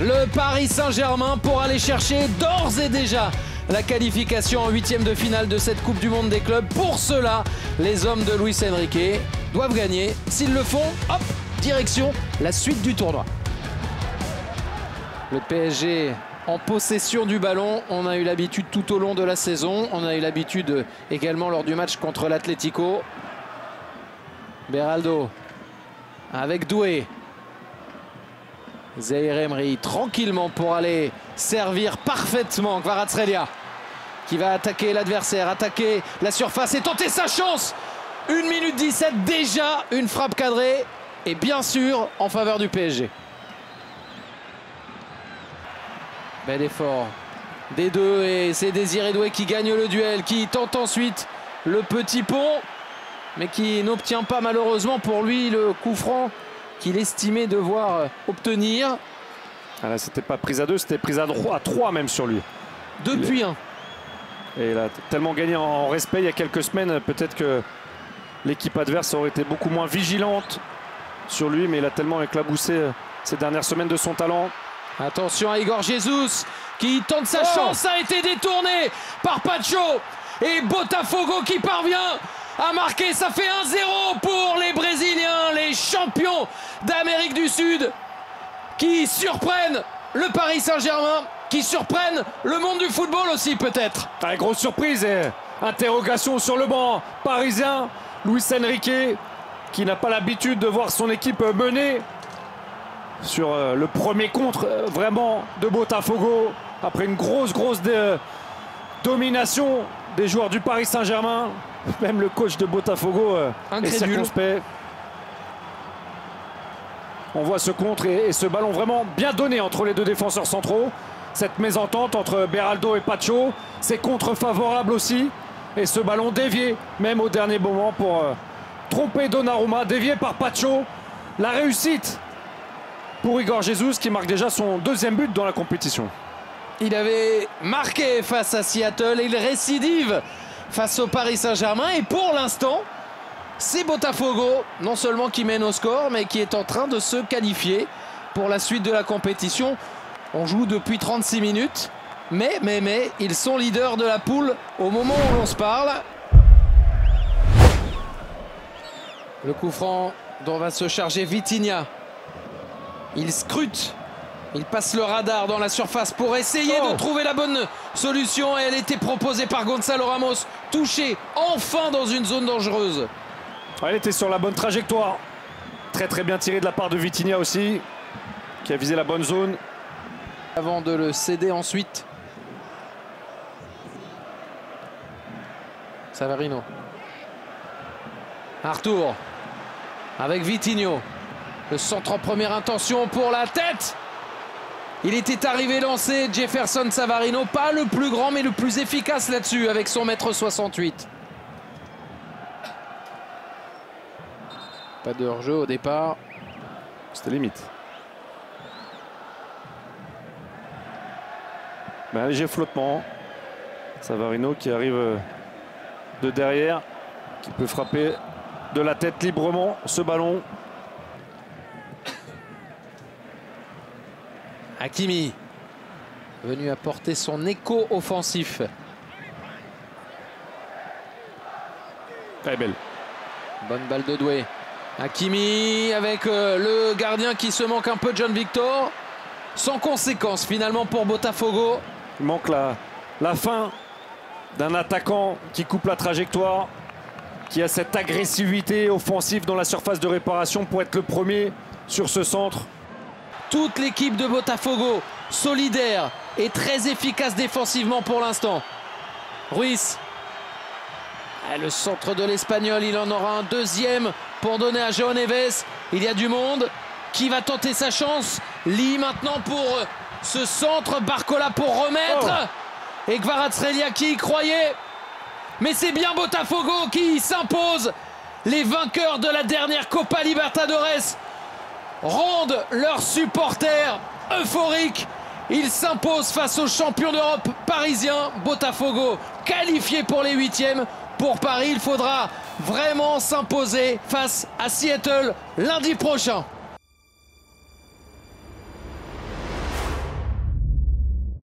le Paris Saint-Germain pour aller chercher d'ores et déjà la qualification en huitième de finale de cette Coupe du Monde des clubs. Pour cela, les hommes de Luis Enrique doivent gagner. S'ils le font, hop, direction la suite du tournoi. Le PSG en possession du ballon. On a eu l'habitude tout au long de la saison. On a eu l'habitude également lors du match contre l'Atlético. Beraldo avec Doué. Zaïre Emery tranquillement pour aller servir parfaitement Kvaratskhelia qui va attaquer l'adversaire, attaquer la surface et tenter sa chance. 1 minute 17 déjà, une frappe cadrée et bien sûr en faveur du PSG. Bel effort des deux et c'est Désiré Doué qui gagne le duel, qui tente ensuite le petit pont mais qui n'obtient pas malheureusement pour lui le coup franc qu'il estimait devoir obtenir. Ah là, c'était pas prise à 2, c'était prise à 3 même sur lui. Depuis 1. Et il a tellement gagné en respect il y a quelques semaines. Peut-être que l'équipe adverse aurait été beaucoup moins vigilante sur lui, mais il a tellement éclaboussé ces dernières semaines de son talent. Attention à Igor Jesus qui tente sa chance, ça a été détourné par Pacho. Et Botafogo qui parvient à marquer, ça fait 1-0 pour les Brésiliens, les champions d'Amérique du Sud, qui surprennent le Paris Saint-Germain, qui surprennent le monde du football aussi peut-être. Ah, grosse surprise et interrogation sur le banc parisien. Luis Enrique qui n'a pas l'habitude de voir son équipe mener sur le premier contre vraiment de Botafogo après une grosse domination des joueurs du Paris Saint-Germain. Même le coach de Botafogo est circonspect. On voit ce contre et ce ballon vraiment bien donné entre les deux défenseurs centraux. Cette mésentente entre Beraldo et Pacho, c'est contre-favorable aussi. Et ce ballon dévié même au dernier moment pour tromper Donnarumma, dévié par Pacho. La réussite pour Igor Jesus qui marque déjà son deuxième but dans la compétition. Il avait marqué face à Seattle et il récidive face au Paris Saint-Germain. Et pour l'instant, c'est Botafogo, non seulement qui mène au score, mais qui est en train de se qualifier pour la suite de la compétition. On joue depuis 36 minutes, mais ils sont leaders de la poule au moment où l'on se parle. Le coup franc dont va se charger Vitinha. Il scrute. Il passe le radar dans la surface pour essayer de trouver la bonne solution. Et elle était proposée par Gonzalo Ramos. Touché enfin dans une zone dangereuse. Elle était sur la bonne trajectoire. Très bien tiré de la part de Vitinha aussi, qui a visé la bonne zone. Avant de le céder ensuite. Savarino. Arthur. Avec Vitinho. Le centre en première intention pour la tête. Il était arrivé lancé, Jefferson Savarino, pas le plus grand mais le plus efficace là-dessus avec son 1,68 m. Pas de hors-jeu au départ. C'était limite. Un léger flottement. Savarino qui arrive de derrière, qui peut frapper de la tête librement ce ballon. Hakimi, venu apporter son écho offensif. Très belle. Bonne balle de Doué. Hakimi avec le gardien qui se manque un peu, John Victor. Sans conséquence finalement pour Botafogo. Il manque la fin d'un attaquant qui coupe la trajectoire, qui a cette agressivité offensive dans la surface de réparation pour être le premier sur ce centre. Toute l'équipe de Botafogo, solidaire et très efficace défensivement pour l'instant. Ruiz. Le centre de l'Espagnol, il en aura un deuxième pour donner à João Neves. Il y a du monde. Qui va tenter sa chance? Lee maintenant pour ce centre. Barcola pour remettre. Et Kvaratskhelia qui y croyait. Mais c'est bien Botafogo qui s'impose. Les vainqueurs de la dernière Copa Libertadores rendent leurs supporters euphoriques. Ils s'imposent face aux champions d'Europe parisiens. Botafogo qualifié pour les huitièmes. Pour Paris, il faudra vraiment s'imposer face à Seattle lundi prochain.